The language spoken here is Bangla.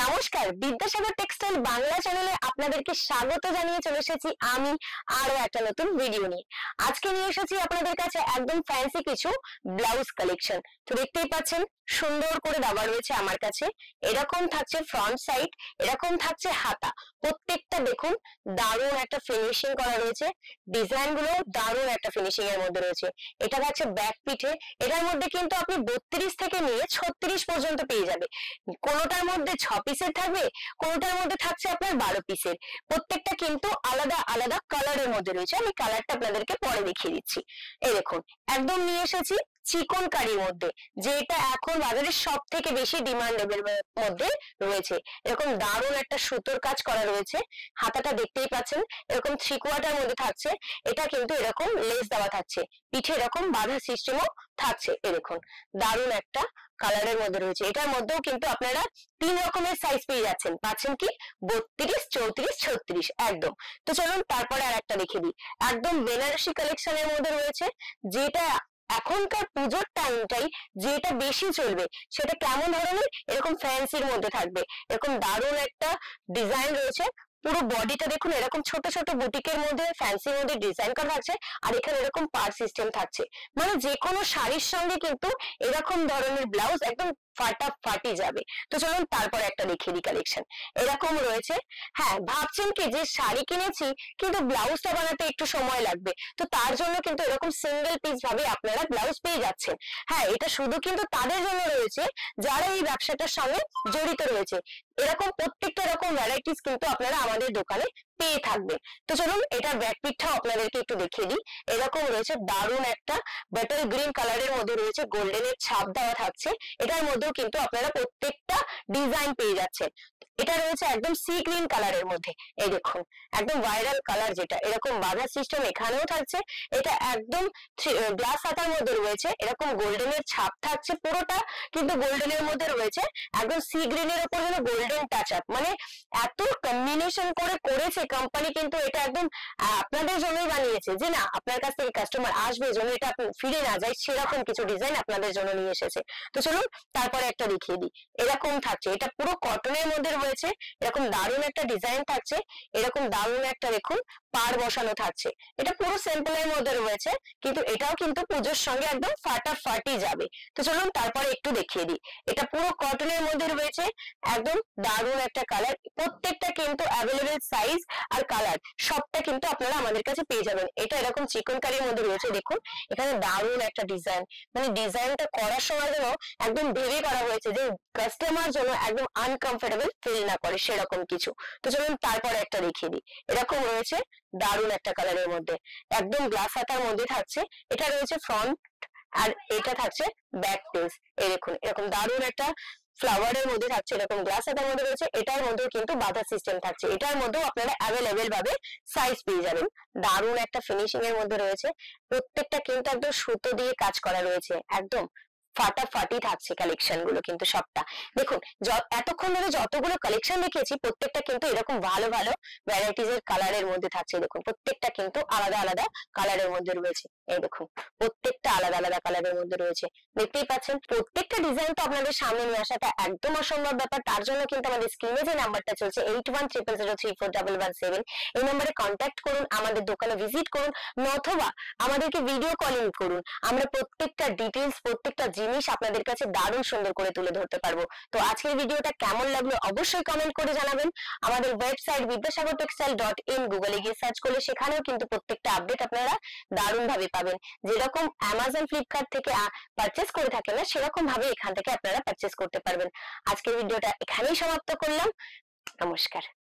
নমস্কার, বিদ্যাসাগর টেক্সটাইল বাংলা চ্যানেলে আপনাদেরকে স্বাগত জানিয়ে চলে এসেছি আমি আরো একটা নতুন ভিডিও নিয়ে। আজকে নিয়ে এসেছি আপনাদের কাছে একদম ফ্যান্সি কিছু ব্লাউজ কালেকশন। তো দেখতেই পাচ্ছেন সুন্দর করে দেওয়া রয়েছে আমার কাছে। এরকম থাকছে ফ্রন্ট সাইড, এরকম থাকছে হাতা। প্রত্যেকটা দেখুন দারুণ একটা ফিনিশিং করা রয়েছে, ডিজাইন গুলো দারুণ একটা ফিনিশিং এর মধ্যে রয়েছে। এটা থাকছে ব্যাক পিঠে, এটার মধ্যে কিন্তু আপনি 32 থেকে নিয়ে 36 পর্যন্ত পেয়ে যাবে। কোনোটার মধ্যে 6 পিসের থাকবে, কোনোটার মধ্যে থাকছে আপনার 12 পিসের। প্রত্যেকটা কিন্তু আলাদা আলাদা কালারের মধ্যে রয়েছে। আমি কালারটা আপনাদেরকে পরে দেখিয়ে দিচ্ছি। এই দেখুন একদম নিয়ে এসেছি চিকন কারির মধ্যে, যেটা এখন বাজারে সব থেকে বেশি ডিমান্ডেবল মধ্যে রয়েছে। এরকম দারুণ একটা সুতোর কাজ করা রয়েছে। হাতাটা দেখতেই পাচ্ছেন এরকম 3/4 মধ্যে থাকছে। এটা কিন্তু এরকম লেস দেওয়া থাকছে, পিঠে এরকম বাঁধা সিস্টেমও থাকছে। এই দেখুন দারুণ একটা কালারের মধ্যে রয়েছে। এটার মধ্যেও কিন্তু আপনারা 3 রকমের সাইজ পেয়ে যাচ্ছেন। পাচ্ছেন কি 32, 34, 36 একদম। তো চলুন তারপরে আর একটা দেখে দিই। একদম বেনারসি কালেকশনের মধ্যে রয়েছে, যেটা এখনকার পুজোর টাইমটাই যেটা বেশি চলবে। সেটা কেমন ধরনের, এরকম ফ্যান্সির মধ্যে থাকবে। এরকম দারুণ একটা ডিজাইন রয়েছে। পুরো বডিটা দেখুন এরকম ছোট ছোট বুটিকের মধ্যে ফ্যান্সির মধ্যে ডিজাইন করা থাকছে, আর এখানে এরকম পার সিস্টেম থাকছে। মানে যে কোনো শাড়ির সঙ্গে কিন্তু এরকম ধরনের ব্লাউজ একদম ফাটাফাটি যাবে। তো চলুন তারপরে একটা দেখিয়ে দিই কালেকশন। এরকম রয়েছে। হ্যাঁ, ভাবছেন কি যে শাড়ি কিনেছি কিন্তু ব্লাউজটা বানাতে একটু সময় লাগবে, তো তার জন্য কিন্তু এরকম সিঙ্গেল পিস ভাবে আপনারা ব্লাউজ পেয়ে যাচ্ছেন। হ্যাঁ, এটা শুধু কিন্তু তাদের জন্য রয়েছে যারা এই ব্যবসাটার সঙ্গে জড়িত রয়েছে। এরকম প্রত্যেকটা রকম ভ্যারাইটিস কিন্তু আপনারা আমাদের দোকানে পেয়ে থাকবেন। তো চলুন এটার ব্যাক পিঠটাও আপনাদেরকে একটু দেখিয়ে দিই। এরকম রয়েছে দারুণ একটা বাটার গ্রিন কালারের মধ্যে রয়েছে, গোল্ডেনের ছাপ দেওয়া থাকছে। এটার মধ্যেও কিন্তু আপনারা প্রত্যেকটা ডিজাইন পেয়ে যাচ্ছেন। এটা রয়েছে একদম সি গ্রিন কালারের মধ্যে। এই দেখুন একদম ভাইরাল কালার, যেটা এরকম বাঁধা সিস্টেম এখানেও থাকছে। এটা একদম গ্লাস হাতার মধ্যে রয়েছে, এরকম গোল্ডেনের ছাপ থাকছে। পুরোটা কিন্তু গোল্ডেনের মধ্যে রয়েছে, একদম সি গ্রিনের উপর যেন গোল্ডেন টাচ আপ। মানে এত কম্বিনেশন করে করেছে কোম্পানি, কিন্তু এটা একদম আপনাদের জন্যই বানিয়েছে, যে না আপনার কাছ থেকে কাস্টমার আসবে যেন এটা ফিরে না যায়, সেরকম কিছু ডিজাইন আপনাদের জন্য নিয়ে এসেছে। তো চলুন তারপরে একটা দেখিয়ে দিই। এরকম থাকছে, এটা পুরো কটনের মধ্যে রয়েছে। এরকম দারুণ একটা ডিজাইন থাকছে, এরকম দারুণ একটা দেখুন পার বসানো থাকছে। এটা পুরো সিম্পলের মধ্যে রয়েছে, কিন্তু এটাও কিন্তু পুজোর সঙ্গে একদম ফাটাফাটি যাবে। তো চলুন তারপরে একটু দেখিয়ে দিই। এটা পুরো কটনের মধ্যে রয়েছে, একদম দারুণ একটা কালার। প্রত্যেকটা কিন্তু অ্যাভেলেবেল সাইজ আর কালার সবটা কিন্তু আপনারা আমাদের কাছে পেয়ে যাবেন। এটা এরকম চিকন কারির মধ্যে রয়েছে। দেখুন এখানে দারুণ একটা ডিজাইন, মানে ডিজাইনটা করার সময় যেন একদম ভেবে করা হয়েছে যে কাস্টমার যেন একদম আনকমফোর্টেবল ফিল না করে, সেরকম কিছু। তো চলুন তারপরে একটা দেখিয়ে দিই। এরকম রয়েছে দারুণ একটা কালারের মধ্যে, একদম গ্লাস হাতার মধ্যে থাকছে। এটা রয়েছে ফ্রন্ট, আর এটা থাকছে ব্যাক পিস। এই দেখুন এরকম দারুণ একটা ফ্লাওয়ারের মধ্যে থাকছে, এরকম গ্লাস হাতার মধ্যে রয়েছে। এটার মধ্যেও কিন্তু বাঁধা সিস্টেম থাকছে। এটার মধ্যেও আপনারা অ্যাভেলেবেল ভাবে সাইজ পেয়ে যাবেন। দারুণ একটা ফিনিশিং এর মধ্যে রয়েছে। প্রত্যেকটা কিন্তু একদম সুতো দিয়ে কাজ করা রয়েছে, একদম ফাটাফাটি থাকছে কালেকশন গুলো কিন্তু সবটা। দেখুন এতক্ষণ ধরে যতগুলো কালেকশন দেখিয়েছি প্রত্যেকটা কিন্তু এরকম ভালো ভালো ভ্যারাইটিস এর কালারের মধ্যে থাকছে। দেখুন প্রত্যেকটা কিন্তু আলাদা আলাদা কালারের মধ্যে রয়েছে। এই দেখুন প্রত্যেকটা আলাদা আলাদা কালারের মধ্যে রয়েছে। দেখতেই পাচ্ছেন প্রত্যেকটা ডিজাইন তো আপনাদের সামনে নিয়ে আসাটা একদম অসম্ভব ব্যাপার। তার জন্য কিন্তু আমাদের স্ক্রিনে যে নাম্বারটা চলছে 8100034117, এই নম্বরে কন্ট্যাক্ট করুন, আমাদের দোকানে ভিজিট করুন, অথবা আমাদেরকে ভিডিও কলিং করুন। আমরা প্রত্যেকটা ডিটেইলস, প্রত্যেকটা জিনিস আপনাদের কাছে দারুণ সুন্দর করে তুলে ধরতে পারবো। তো আজকের ভিডিওটা কেমন লাগলো অবশ্যই কমেন্ট করে জানাবেন। আমাদের ওয়েবসাইট vidyasagartextile.in গুগলে গিয়ে সার্চ করলে সেখানেও কিন্তু প্রত্যেকটা আপডেট আপনারা দারুণ ভাবে পাবেন। যেরকম অ্যামাজন, ফ্লিপকার্ট থেকে পারচেস করে থাকেন না, সেরকম ভাবে এখান থেকে আপনারা পারচেস করতে পারবেন। আজকের ভিডিওটা এখানেই সমাপ্ত করলাম। নমস্কার।